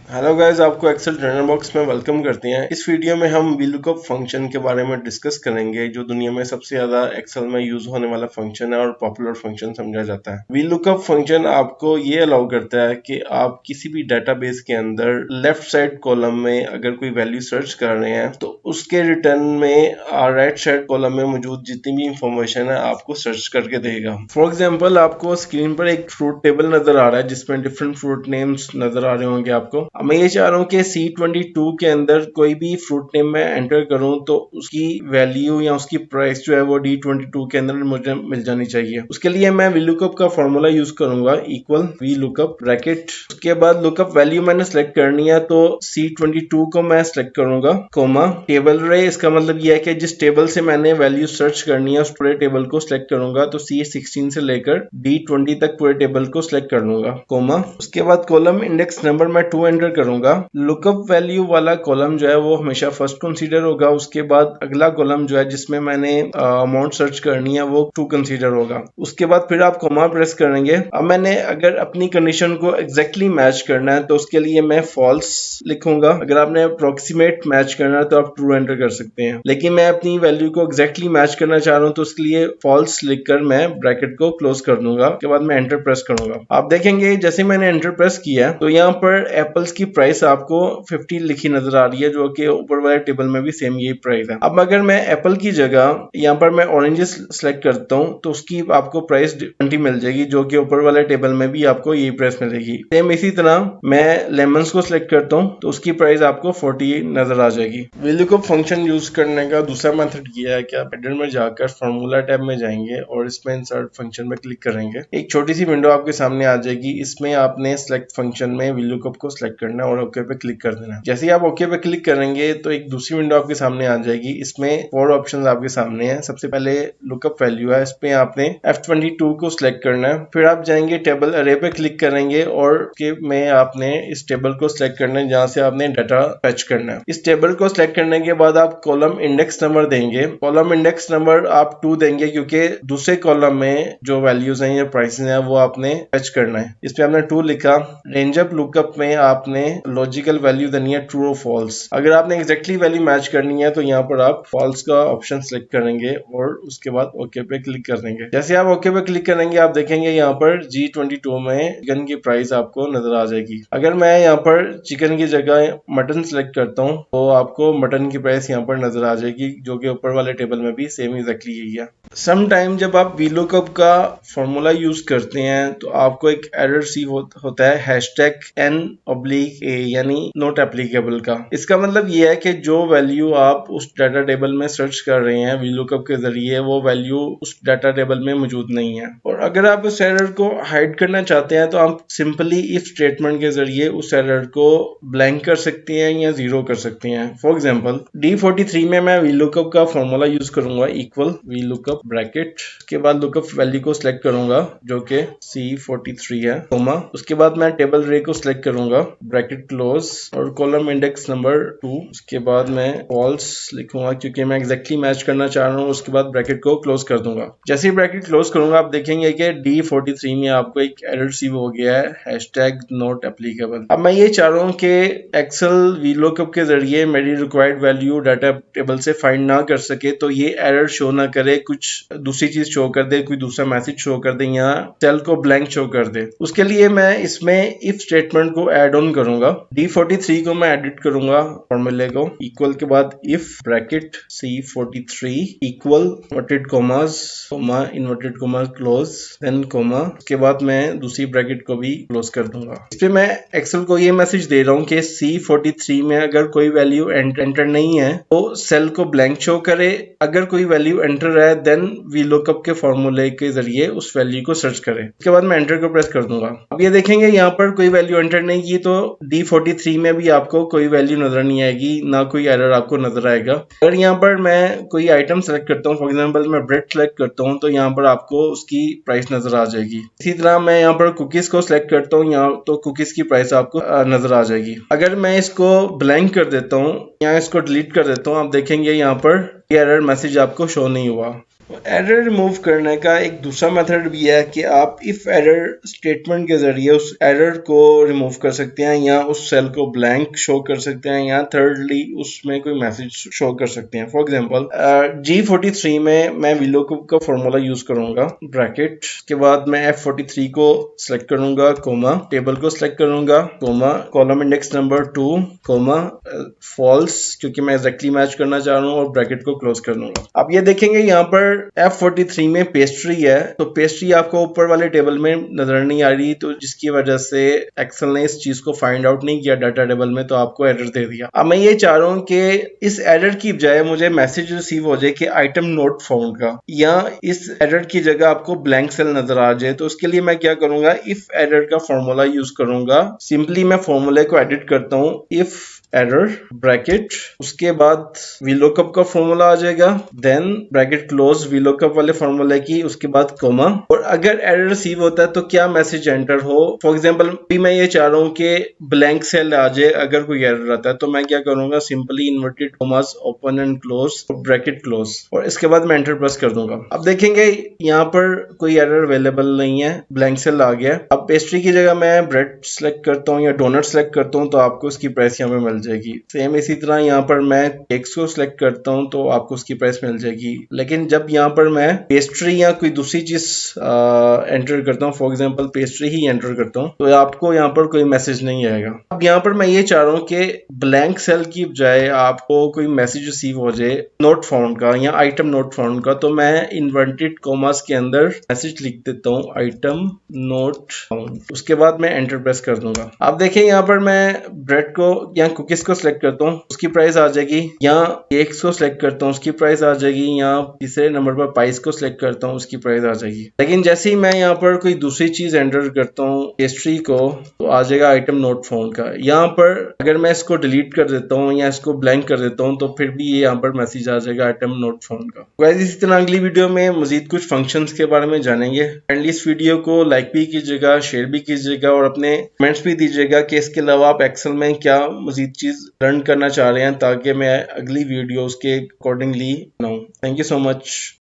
Hello guys, आपको Excel trainer box में welcome करते हैं। इस वीडियो में हम VLOOKUP फंक्शन के बारे में डिस्कस करेंगे, जो दुनिया में सबसे ज्यादा एक्सेल में यूज होने वाला फंक्शन है और पॉपुलर फंक्शन समझा जाता है। VLOOKUP फंक्शन आपको ये अलाउ करता है कि आप किसी भी डेटाबेस के अंदर लेफ्ट साइड कॉलम में अगर कोई वैल्यू सर्च कर रहे हैं तो उसके रिटर्न में राइट साइड कॉलम में मौजूद जितनी भी इंफॉर्मेशन है आपको सर्च करके देगा। फॉर एग्जाम्पल, आपको स्क्रीन पर एक फ्रूट टेबल नजर आ रहा है जिसमें डिफरेंट फ्रूट नेम्स नजर आ रहे होंगे आपको। मैं ये चाह रहा हूँ कि C22 के अंदर कोई भी फ्रूट नेम मैं एंटर करूँ तो उसकी वैल्यू या उसकी प्राइस जो है वो D22 के अंदर मुझे मिल जानी चाहिए। उसके लिए मैं VLOOKUP का फॉर्मूला यूज करूंगा, इक्वल VLOOKUP ब्रैकेट। उसके बाद लुकअप वैल्यू मैंने सेलेक्ट करनी है तो C22 को मैं सेलेक्ट करूंगा, कोमा टेबल रे। इसका मतलब यह है कि जिस टेबल से मैंने वैल्यू सर्च करनी है उस पूरे टेबल को सिलेक्ट करूंगा, तो C16 से लेकर D20 तक पूरे टेबल को सिलेक्ट कर लूंगा, कोमा। उसके बाद कॉलम इंडेक्स नंबर मैं 2 एंटर करूंगा। लुकअप वैल्यू वाला कॉलम जो है वो हमेशा फर्स्ट कंसीडर होगा। उसके बाद अगला कॉलम जो है जिसमें मैंने अमाउंट सर्च करनी है वो 2 कंसीडर होगा। उसके बाद फिर आप कोमा प्रेस करेंगे। अब मैंने अगर अपनी कंडीशन को एग्जैक्टली मैच करना है तो उसके लिए मैं फॉल्स लिखूंगा। अगर आपने अप्रोक्सीमेट मैच करना है तो आप ट्रू एंटर कर सकते हैं, लेकिन मैं अपनी वैल्यू को एग्जैक्टली मैच करना चाह रहा हूं तो उसके लिए फॉल्स लिखकर मैं ब्रैकेट को क्लोज कर दूंगा। उसके बाद मैं एंटर प्रेस करूंगा। आप देखेंगे जैसे मैंने एंटर प्रेस किया तो यहाँ पर एप्पल्स की प्राइस आपको 50 लिखी नजर आ रही है, जो कि ऊपर वाले टेबल में भी सेम यही प्राइस है। अब अगर मैं एप्पल की जगह यहाँ पर मैं ऑरेंजेस सेलेक्ट करता हूँ तो उसकी आपको प्राइस 20 मिल जाएगी, जो कि ऊपर वाले टेबल में भी आपको यही प्राइस मिलेगी। सेम इसी तरह मैं लेमन्स को सिलेक्ट करता हूँ तो उसकी प्राइस आपको 40 नजर आ जाएगी। VLOOKUP फंक्शन यूज करने का दूसरा मेथड ये है कि आप हेडर में जाकर फार्मूला टैब में जाएंगे और इसमें इंसर्ट फंक्शन में क्लिक करेंगे। एक छोटी सी विंडो आपके सामने आ जाएगी। इसमें आपने सिलेक्ट फंक्शन में VLOOKUP को सिलेक्ट करना है और ओके पे क्लिक कर देना। जैसे ही आप ओके पे क्लिक करेंगे तो एक दूसरी विंडो आपके सामने आ जाएगी। इसमें 4 ऑप्शंस आपके सामने हैं। सबसे पहले लुकअप वैल्यू है, इस पे आपने F22 को सिलेक्ट करना है। फिर आप जाएंगे टेबल अरे पे क्लिक करेंगे और के में आपने इस टेबल को सिलेक्ट करना है जहां से आपने डाटा फेच करना है। इस टेबल को सिलेक्ट करने के बाद आप कॉलम इंडेक्स नंबर देंगे। कॉलम इंडेक्स नंबर आप 2 देंगे क्योंकि दूसरे कॉलम में जो वैल्यूज हैं या प्राइसेस हैं वो आपने फेच करना है। इस पे आपने 2 लिखा। रेंज अप लुकअप में आपने लॉजिकल वैल्यू देनी है ट्रू और फॉल्स। अगर आपने एग्जैक्टली वैल्यू मैच करनी है तो यहाँ पर आप फॉल्स का ऑप्शन सिलेक्ट करेंगे और उसके बाद ओके पे क्लिक कर देंगे। जैसे आप ओके पे क्लिक करेंगे आप देखेंगे यहाँ पर G22 में चिकन की प्राइस आपको नजर आ जाएगी। अगर मैं यहाँ पर चिकन की जगह मटन सिलेक्ट करता हूँ तो आपको मटन की प्राइस यहाँ पर नजर आ जाएगी, जो कि ऊपर वाले टेबल में भी सेम एग्जैक्टली यही है। सम टाइम जब आप VLOOKUP का फॉर्मूला यूज करते हैं तो आपको एक एरर सी होता है #N/A यानी नॉट एप्लीकेबल का। इसका मतलब ये है कि जो वैल्यू आप उस डाटा टेबल में सर्च कर रहे हैं VLOOKUP के जरिए वो वैल्यू उस डाटा टेबल में मौजूद नहीं है। और अगर आप उस एरर को हाइड करना चाहते हैं तो आप सिंपली इफ स्टेटमेंट के जरिए उस एरर को ब्लैंक कर सकते हैं या जीरो कर सकते हैं। फॉर एग्जाम्पल D43 में मैं VLOOKUP का फॉर्मूला यूज करूंगा, इक्वल VLOOKUP ब्रैकेट। उसके बाद लुकअप वैल्यू को सिलेक्ट करूंगा जो कि C43 है, कोमा। उसके बाद मैं टेबल रे को सिलेक्ट करूंगा, ब्रैकेट क्लोज और कॉलम इंडेक्स नंबर 2। उसके बाद मैं फॉल्स लिखूंगा क्योंकि मैं एग्जैक्टली मैच करना चाह रहा हूँ। उसके बाद ब्रैकेट को क्लोज कर दूंगा। जैसे ही ब्रैकेट क्लोज करूंगा आप देखेंगे कि D43 में आपको एक एरर रिसीव हो गया है, #नॉट एप्लीकेबल। अब मैं ये चाह रहा हूँ कि एक्सेल VLOOKUP के जरिए मेरी रिक्वायर्ड वैल्यू डाटा टेबल से फाइंड ना कर सके, तो ये एरर शो ना करे, कुछ दूसरी चीज शो कर दे, कोई दूसरा मैसेज शो कर दे या सेल को ब्लैंक शो कर दे। उसके लिए मैं इसमें इफ स्टेटमेंट को ऐड ऑन करूंगा। D43 को मैं एडिट करूंगा फॉर्मूले को, इक्वल के बाद if bracket C43 equal inverted commas, comma inverted comma close, then comma. उसके बाद मैं दूसरी ब्रैकेट को भी क्लोज कर दूंगा। इस पे मैं एक्सेल को ये मैसेज दे रहा हूँ कि C43 में अगर कोई वैल्यू एंटर नहीं है तो सेल को ब्लैंक शो करे, अगर कोई वैल्यू एंटर है देन VLOOKUP के फॉर्मूले के जरिए उस वैल्यू को सर्च करें। उसके बाद मैं एंटर को प्रेस कर दूंगा। अब ये देखेंगे यहाँ पर कोई वैल्यू एंटर नहीं की तो D43 में भी आपको कोई वैल्यू नजर नहीं आएगी, ना कोई एरर आपको नजर आएगा। अगर यहाँ पर मैं कोई आइटम सेलेक्ट करता हूँ, फॉर एग्जाम्पल मैं ब्रेड सेलेक्ट करता हूँ, तो यहाँ पर आपको उसकी प्राइस नजर आ जाएगी। इसी तरह मैं यहाँ पर कुकीज को सिलेक्ट करता हूँ, यहाँ तो कुकीज की प्राइस आपको नजर आ जाएगी। अगर मैं इसको ब्लैंक कर देता हूँ या इसको डिलीट कर देता हूँ, आप देखेंगे यहाँ पर एरर मैसेज आपको शो नहीं हुआ। एरर रिमूव करने का एक दूसरा मेथड भी है कि आप इफ एरर स्टेटमेंट के जरिए उस एरर को रिमूव कर सकते हैं या उस सेल को ब्लैंक शो कर सकते हैं या थर्डली उसमें कोई मैसेज शो कर सकते हैं। फॉर एग्जांपल G43 में मैं VLOOKUP का फॉर्मूला यूज करूंगा, ब्रैकेट के बाद मैं F43 को सिलेक्ट करूंगा, कोमा, टेबल को सिलेक्ट करूंगा, comma, column index number 2, comma, false क्योंकि मैं एग्जैक्टली मैच करना चाह रहा हूँ, और ब्रैकेट को क्लोज कर दूंगा। आप ये देखेंगे यहाँ पर F43 में पेस्ट्री है, तो पेस्ट्री आपको ऊपर वाले टेबल में नजर नहीं आ रही, तो जिसकी वजह से एक्सेल ने इस चीज को फाइंड आउट नहीं किया डाटा टेबल में, तो आपको एरर दे दिया। अब मैं ये चाह रहा हूँ कि इस एरर की बजाय मुझे मैसेज रिसीव हो जाए कि आइटम नॉट फाउंड का, या इस एरर की जगह आपको ब्लैंक सेल नजर आ जाए। तो उसके लिए मैं क्या करूंगा, इफ एरर का फॉर्मूला यूज करूंगा। सिंपली मैं फॉर्मूले को एडिट करता हूँ, इफ एरर ब्रैकेट, उसके बाद VLOOKUP का फॉर्मूला आ जाएगा, देन ब्रैकेट क्लोज VLOOKUP वाले फॉर्मूले की, उसके बाद कोमा। और अगर एरर रिसीव होता है तो क्या मैसेज एंटर हो, फॉर एग्जांपल मैं ये चाह रहा हूँ कि ब्लैंक सेल आ जाए अगर कोई एरर आता है, तो मैं क्या करूंगा, simply inverted commas open and close, bracket close, और इसके बाद मैं एंटर प्रेस कर दूंगा। अब देखेंगे यहाँ पर कोई एरर अवेलेबल नहीं है, ब्लैंक सेल आ गया। अब पेस्ट्री की जगह मैं ब्रेड सेलेक्ट करता हूँ या डोनट सेलेक्ट करता हूँ, तो आपको उसकी प्राइस यहाँ पे मिल जाएगी। सेम इसी तरह यहाँ पर मैं केक्स को सिलेक्ट करता हूँ, तो आपको उसकी प्राइस मिल जाएगी। लेकिन जब यहाँ पर मैं पेस्ट्री या कोई दूसरी चीज एंटर करता हूँ, for example pastry he enter करता हूँ, तो आपको यहाँ पर कोई मैसेज नहीं आएगा। अब यहाँ पर मैं ये चाह रहा हूँ कि ब्लैंक सेल की बजाय आपको कोई मैसेज रिसीव हो जाए नोट फाउंड का या आइटम नोट फाउंड का, तो मैं इन्वर्टेड कॉमास के अंदर मैसेज लिख देता हूँ, आइटम नोट फाउंड, उसके बाद मैं एंटर प्रेस कर दूंगा। आप देखें यहाँ पर मैं ब्रेड को या कुकीज को सिलेक्ट करता हूँ, उसकी प्राइस आ जाएगी, या केक्स को सिलेक्ट करता हूँ, उसकी प्राइस आ जाएगी, या तीसरे नंबर पर पाइस को सिलेक्ट करता हूँ, उसकी प्राइस आ जाएगी। लेकिन जैसे ही मैं यहाँ पर कोई दूसरी चीज एंटर करता हूँ, पेस्ट्री को, तो आ जाएगा आइटम नोट फाउंड का। यहाँ पर अगर मैं इसको डिलीट कर देता हूँ या इसको ब्लैंक कर देता हूँ, तो फिर भी ये यहाँ पर मैसेज आ जाएगा आइटम नोट फाउंड का। वैसे इसी तरह अगली वीडियो में मजीद कुछ फंक्शंस के बारे में जानेंगे। काइंडली इस वीडियो को लाइक भी कीजिएगा, शेयर भी कीजिएगा, और अपने कमेंट्स भी दीजिएगा कि इसके अलावा आप एक्सेल में क्या मजीद चीज लर्न करना चाह रहे हैं, ताकि मैं अगली वीडियोस के अकॉर्डिंगली बनाऊं। Thank you so much.